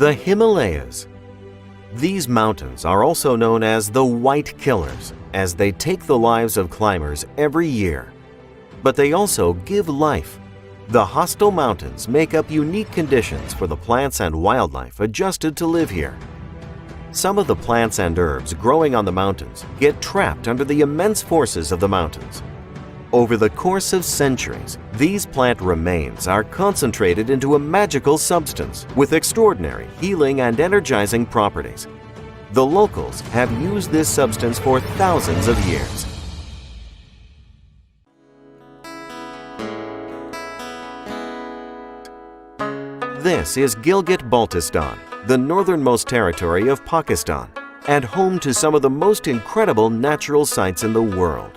The Himalayas. These mountains are also known as the White Killers, as they take the lives of climbers every year. But they also give life. The hostile mountains make up unique conditions for the plants and wildlife adjusted to live here. Some of the plants and herbs growing on the mountains get trapped under the immense forces of the mountains. Over the course of centuries, these plant remains are concentrated into a magical substance with extraordinary healing and energizing properties. The locals have used this substance for thousands of years. This is Gilgit-Baltistan, the northernmost territory of Pakistan, and home to some of the most incredible natural sights in the world.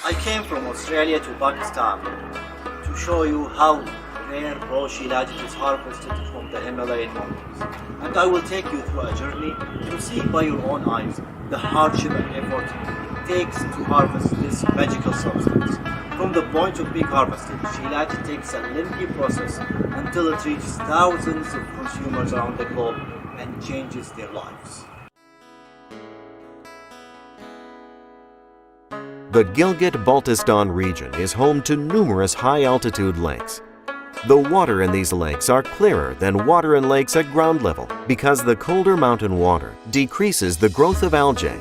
I came from Australia to Pakistan to show you how rare raw Sheelaجت is harvested from the Himalayan mountains. And I will take you through a journey to see by your own eyes the hardship and effort it takes to harvest this magical substance. From the point of being harvested, Sheelaجت takes a lengthy process until it reaches thousands of consumers around the globe and changes their lives. The Gilgit-Baltistan region is home to numerous high-altitude lakes. The water in these lakes are clearer than water in lakes at ground level because the colder mountain water decreases the growth of algae.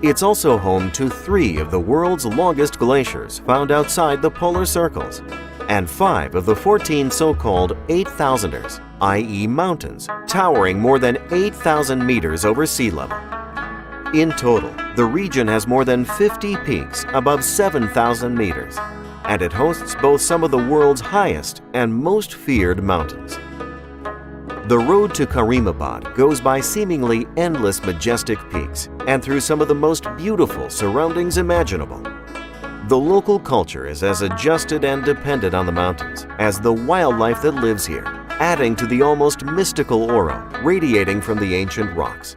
It's also home to 3 of the world's longest glaciers found outside the polar circles, and 5 of the 14 so-called 8,000ers, i.e. mountains, towering more than 8,000 meters over sea level. In total, the region has more than 50 peaks above 7,000 meters, and it hosts both some of the world's highest and most feared mountains. The road to Karimabad goes by seemingly endless majestic peaks and through some of the most beautiful surroundings imaginable. The local culture is as adjusted and dependent on the mountains as the wildlife that lives here, adding to the almost mystical aura radiating from the ancient rocks.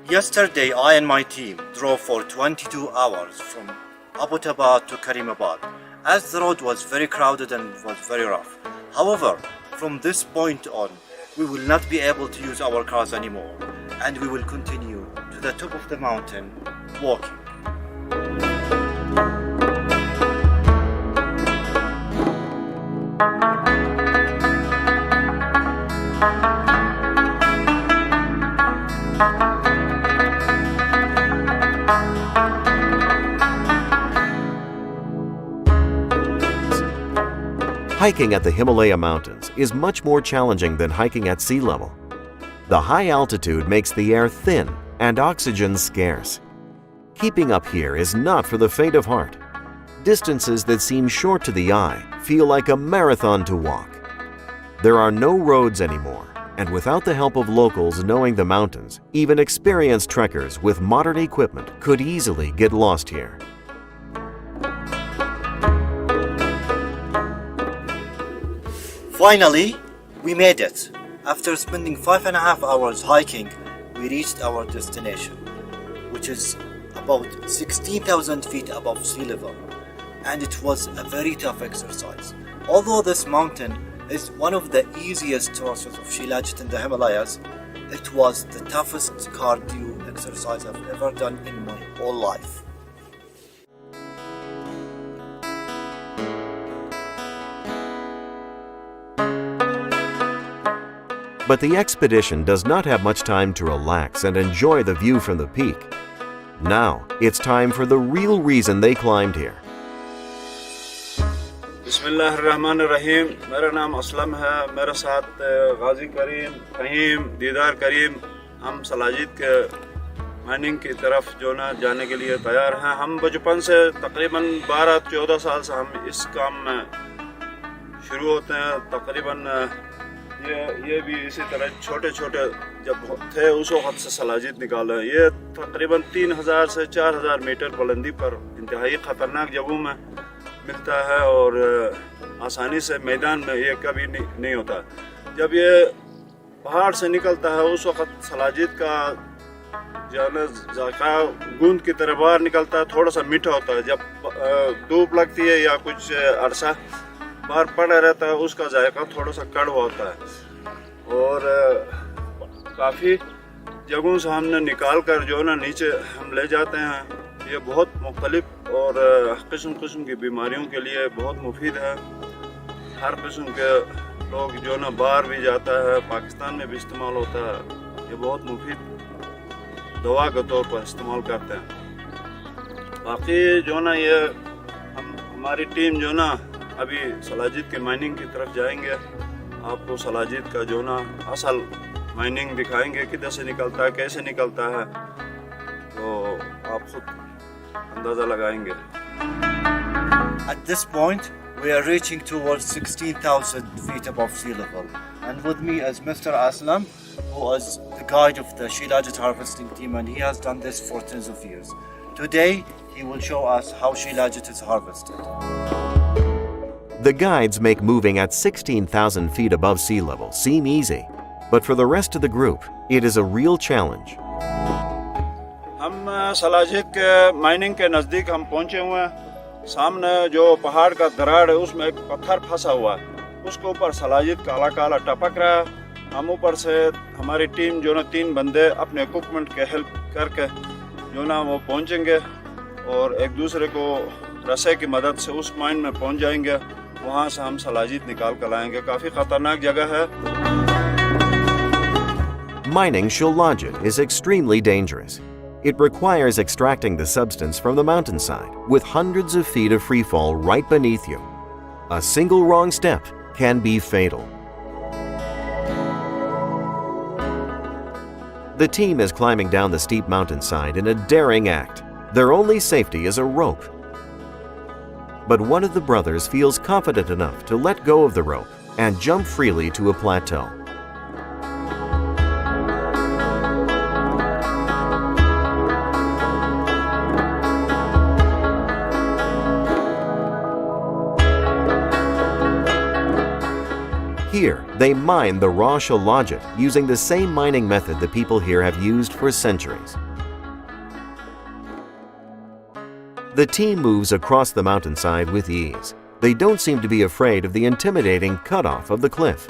Yesterday, I and my team drove for 22 hours from Abbottabad to Karimabad, as the road was very crowded and was very rough. However, from this point on, we will not be able to use our cars anymore, and we will continue to the top of the mountain walking. Hiking at the Himalaya mountains is much more challenging than hiking at sea level. The high altitude makes the air thin and oxygen scarce. Keeping up here is not for the faint of heart. Distances that seem short to the eye feel like a marathon to walk. There are no roads anymore, and without the help of locals knowing the mountains, even experienced trekkers with modern equipment could easily get lost here. Finally, we made it. After spending 5.5 hours hiking, we reached our destination, which is about 16,000 feet above sea level, and it was a very tough exercise. Although this mountain is one of the easiest sources of Sheelaجت in the Himalayas, it was the toughest cardio exercise I've ever done in my whole life. But the expedition does not have much time to relax and enjoy the view from the peak. Now, it's time for the real reason they climbed here. बिस्मिल्लाहिर्रहमानिर्रहीम मेरा नाम असलम है मेरे साथ गाजी करीम फहीम दीदार करीम हम शेलाجت के mining की तरफ जो ना जाने के लिए तैयार हैं हम बचपन से तकरीबन 12-14 साल से हम इस काम में शुरू होते हैं तकरीबन ये भी इसी तरह छोटे छोटे जब थे उस वक्त से शेलाجت निकाले ये तकरीबन 3000 से 4000 मीटर बुलंदी पर इंतहाई ख़तरनाक जगहों में मिलता है और आसानी से मैदान में ये कभी नहीं होता। जब ये पहाड़ से निकलता है उस वक्त शेलाجت का जाना जायका गूंद की तरह बाहर निकलता है, थोड़ा सा मीठा होता है। जब धूप लगती है या कुछ अरसा बाहर पड़ा रहता है उसका जायका थोड़ा सा कड़वा होता है। और काफ़ी जगहों से हमने निकाल कर जो ना नीचे हम ले जाते हैं। ये बहुत मुख्तलिफ और किस्म किस्म की बीमारियों के लिए बहुत मुफीद है। हर किस्म के लोग जो ना बाहर भी जाता है, पाकिस्तान में भी इस्तेमाल होता है। ये बहुत मुफीद दवा के तौर पर इस्तेमाल करते हैं। बाकी जो ना ये हमारी टीम जो ना अभी शिलाजित के माइनिंग की तरफ जाएंगे। आपको शिलाजित का जो ना असल माइनिंग दिखाएंगे, किधर से निकलता है, कैसे निकलता है, तो आप खुद अंदाज़ा लगाएंगे। At this point, we are reaching towards 16,000 feet above sea level. And with me is Mr. Aslam, who is the guide of the Sheilaget harvesting team, and he has done this for tens of years. Today, he will show us how Sheilaget is harvested. The guides make moving at 16,000 feet above sea level seem easy, but for the rest of the group, it is a real challenge. हम शिलाजित के mining के नज़दीक हम पहुंचे हुए हैं। सामने जो पहाड़ का दरार है उसमें एक पत्थर फंसा हुआ है, उसके ऊपर शिलाजित काला काला टपक रहा है। हम ऊपर से हमारी टीम जो ना 3 बंदे अपने इक्विपमेंट के हेल्प करके जो ना वो पहुंचेंगे और एक दूसरे को रस्से की मदद से उस माइन में पहुंच जाएंगे। वहाँ से हम शिलाजित निकाल कर लाएंगे। काफ़ी ख़तरनाक जगह है। Mining Sheilaget is extremely dangerous. It requires extracting the substance from the mountainside with hundreds of feet of freefall right beneath you. A single wrong step can be fatal. The team is climbing down the steep mountainside in a daring act. Their only safety is a rope. But one of the brothers feels confident enough to let go of the rope and jump freely to a plateau. Here, they mine the raw Sheilaget using the same mining method the people here have used for centuries. The team moves across the mountainside with ease. They don't seem to be afraid of the intimidating cutoff of the cliff.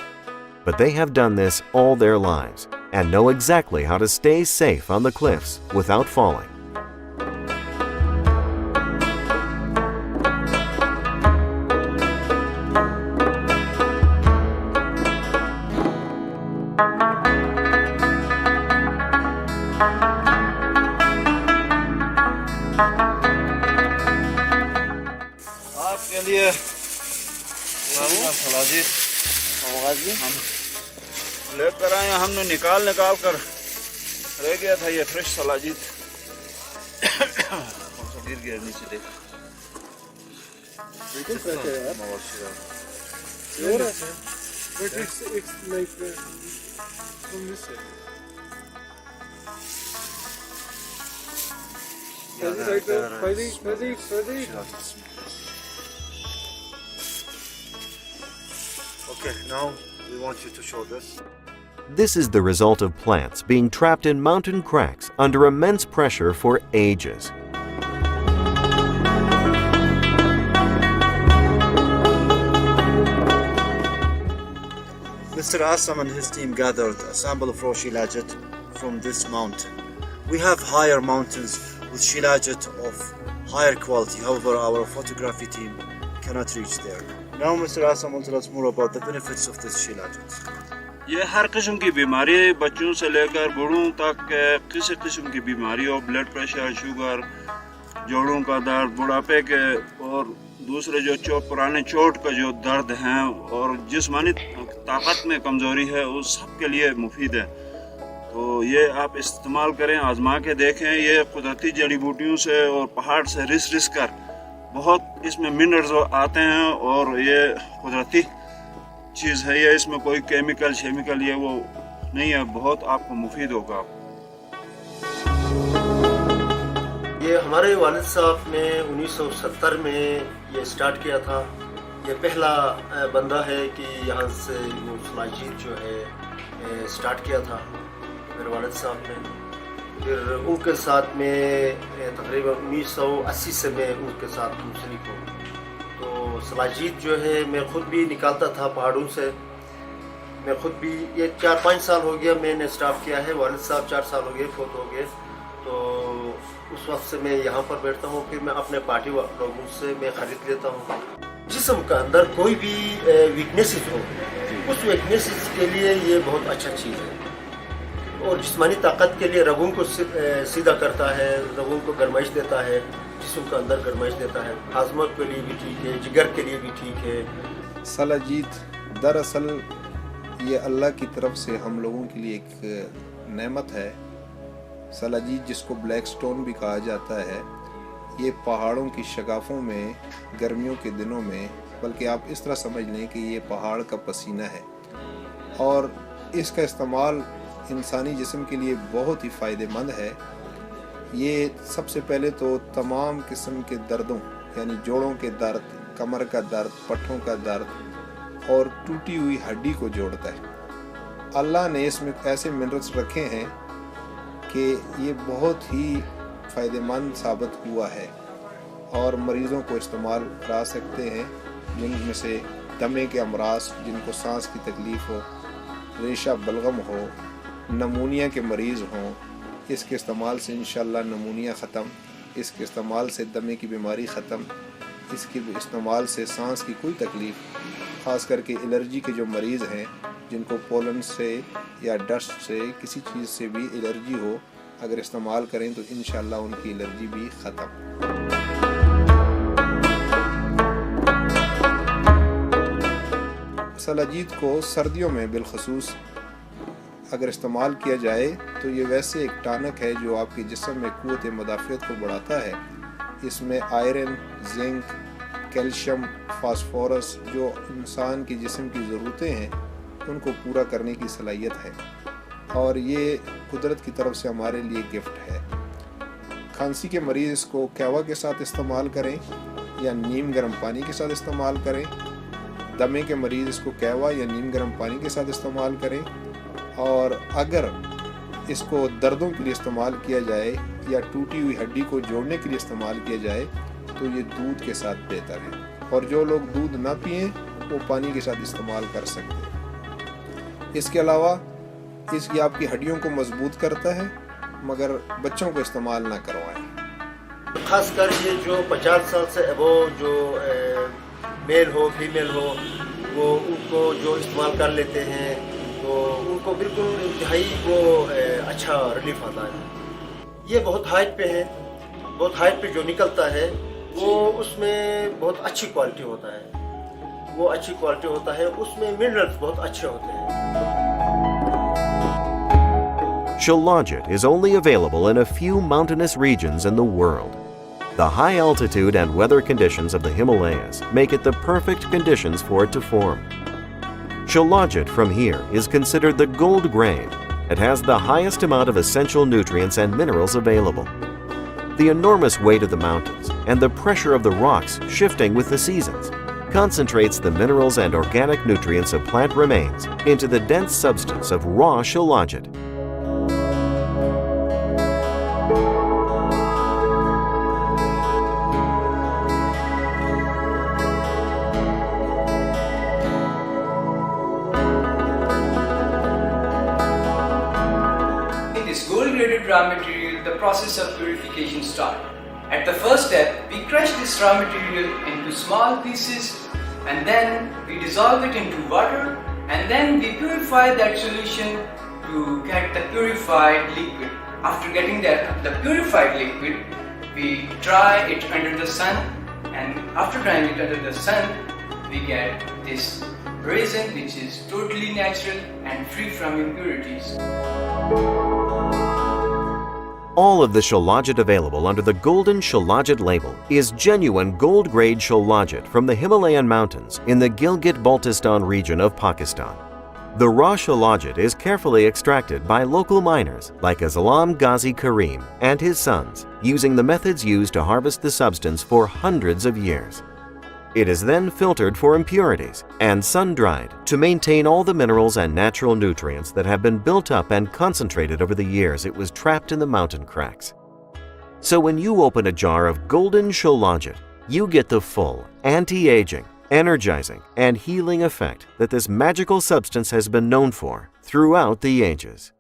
But they have done this all their lives and know exactly how to stay safe on the cliffs without falling. आपके लिए शिलाजित हम लेकर आए। हमने निकाल कर रह गया था ये फ्रेश शिलाजित। गिर गया नीचे देख। बिल्कुल फ्रेश है यार। प्योर है but it's like from this side. Okay, now we want you to show this. This is the result of plants being trapped in mountain cracks under immense pressure for ages. Mr. Assam and his team gathered a sample of raw Sheilaget from this mountain. We have higher mountains with Sheilaget of higher quality, however our photography team cannot reach there. Now Mr. Assam will tell us more about the benefits of this Sheilaget. ये हर किस्म की बीमारी, बच्चों से लेकर बूढ़ों तक किसी किस्म की बीमारी हो, ब्लड प्रेशर, शुगर, जोड़ों का दर्द, बुढ़ापे के और दूसरे जो पुराने चोट का जो दर्द हैं और जिस्मानी ताकत में कमज़ोरी है, उस सब के लिए मुफीद है। तो ये आप इस्तेमाल करें, आजमा के देखें। ये कुदरती जड़ी बूटियों से और पहाड़ से रिस कर बहुत इसमें मिनरल्स आते हैं और ये कुदरती चीज़ है। ये इसमें कोई केमिकल ये वो नहीं है, बहुत आपको मुफीद होगा। ये हमारे वालिद साहब ने 1970 में ये स्टार्ट किया था। ये पहला बंदा है कि यहाँ से वो शिलाजित जो है स्टार्ट किया था मेरे वालिद साहब ने। پھر ان کے ساتھ میں تقریباً 1980 سے میں ان کے ساتھ منسلک ہوں. تو شیلاجت جو ہے میں خود بھی نکالتا تھا پہاڑوں سے. میں خود بھی یہ 4-5 سال ہو گیا میں نے اسٹارٹ کیا ہے. والد صاحب 4 سال ہو گئے فوت ہو گئے. تو اس وقت سے میں یہاں پر بیٹھتا ہوں. پھر میں اپنے پارٹی لوگوں سے میں خرید لیتا ہوں. جسم کا اندر کوئی بھی ویکنیسز ہو اس ویکنیسز کے لیے یہ بہت اچھا چیز ہے. اور جسمانی طاقت کے لیے رگوں کو سیدھا کرتا ہے, رگوں کو گرمائش دیتا ہے, جسم کا اندر گرمائش دیتا ہے. ہاضمہ کے لیے بھی ٹھیک ہے, جگر کے لیے بھی ٹھیک ہے. شیلاجت دراصل یہ اللہ کی طرف سے ہم لوگوں کے لیے ایک نعمت ہے. شیلاجت جس کو بلیک سٹون بھی کہا جاتا ہے, یہ پہاڑوں کی شگافوں میں گرمیوں کے دنوں میں, بلکہ آپ اس طرح سمجھ لیں کہ یہ پہاڑ کا پسینہ ہے. اور اس کا استعمال انسانی جسم کے لیے بہت ہی فائدہ مند ہے. یہ سب سے پہلے تو تمام قسم کے دردوں یعنی جوڑوں کے درد, کمر کا درد, پٹھوں کا درد اور ٹوٹی ہوئی ہڈی کو جوڑتا ہے. اللہ نے اس میں ایسے منرلز رکھے ہیں کہ یہ بہت ہی فائدہ مند ثابت ہوا ہے اور مریضوں کو استعمال کرا سکتے ہیں جن میں سے دمے کے امراض, جن کو سانس کی تکلیف ہو, ریشہ بلغم ہو, نمونیا کے مریض ہوں. اس کے استعمال سے انشاءاللہ نمونیا ختم, اس کے استعمال سے دمے کی بیماری ختم, اس کے استعمال سے سانس کی کوئی تکلیف, خاص کر کے الرجی کے جو مریض ہیں جن کو پولن سے یا ڈسٹ سے کسی چیز سے بھی الرجی ہو, اگر استعمال کریں تو انشاءاللہ ان کی الرجی بھی ختم. شیلاجت کو سردیوں میں بالخصوص اگر استعمال کیا جائے تو یہ ویسے ایک ٹانک ہے جو آپ کے جسم میں قوت مدافعت کو بڑھاتا ہے. اس میں آئرن, زنک, کیلشیم, فاسفورس جو انسان کے جسم کی ضرورتیں ہیں ان کو پورا کرنے کی صلاحیت ہے, اور یہ قدرت کی طرف سے ہمارے لیے گفٹ ہے. کھانسی کے مریض اس کو قہوہ کے ساتھ استعمال کریں یا نیم گرم پانی کے ساتھ استعمال کریں. دمے کے مریض اس کو قہوہ یا نیم گرم پانی کے ساتھ استعمال کریں. اور اگر اس کو دردوں کے لیے استعمال کیا جائے یا ٹوٹی ہوئی ہڈی کو جوڑنے کے لیے استعمال کیا جائے تو یہ دودھ کے ساتھ بہتر ہے. اور جو لوگ دودھ نہ پئیں وہ پانی کے ساتھ استعمال کر سکتے ہیں. اس کے علاوہ اس یہ آپ کی ہڈیوں کو مضبوط کرتا ہے, مگر بچوں کو استعمال نہ کروائیں. خاص کر یہ جو 50 سال سے ابو جو میل ہو فیمیل ہو وہ ان کو جو استعمال کر لیتے ہیں تو ان کو بالکل انتہائی وہ اچھا ریلیف آتا ہے. یہ بہت ہائٹ پہ ہے, بہت ہائٹ پہ جو نکلتا ہے وہ اس میں بہت اچھی کوالٹی ہوتا ہے. وہ اچھی کوالٹی ہوتا ہے, اس میں منرلز بہت اچھے ہوتے ہیں. Sheilaجت is only available in a few mountainous regions in the world. The high altitude and weather conditions of the Himalayas make it the perfect conditions for it to form. Sheilaجت from here is considered the gold grain. It has the highest amount of essential nutrients and minerals available. The enormous weight of the mountains and the pressure of the rocks shifting with the seasons concentrates the minerals and organic nutrients of plant remains into the dense substance of raw Sheilaجت. Raw material, the process of purification starts. At the first step, we crush this raw material into small pieces and then we dissolve it into water and then we purify that solution to get the purified liquid. After getting the purified liquid, we dry it under the sun, and after drying it under the sun, we get this resin which is totally natural and free from impurities. All of the Sheilaجت available under the golden Sheilaجت label is genuine gold-grade Sheilaجت from the Himalayan mountains in the Gilgit-Baltistan region of Pakistan. The raw Sheilaجت is carefully extracted by local miners like Aslam Ghazi Kariim and his sons, using the methods used to harvest the substance for hundreds of years. It is then filtered for impurities and sun-dried to maintain all the minerals and natural nutrients that have been built up and concentrated over the years it was trapped in the mountain cracks. So when you open a jar of golden Shilajit, you get the full, anti-aging, energizing, and healing effect that this magical substance has been known for throughout the ages.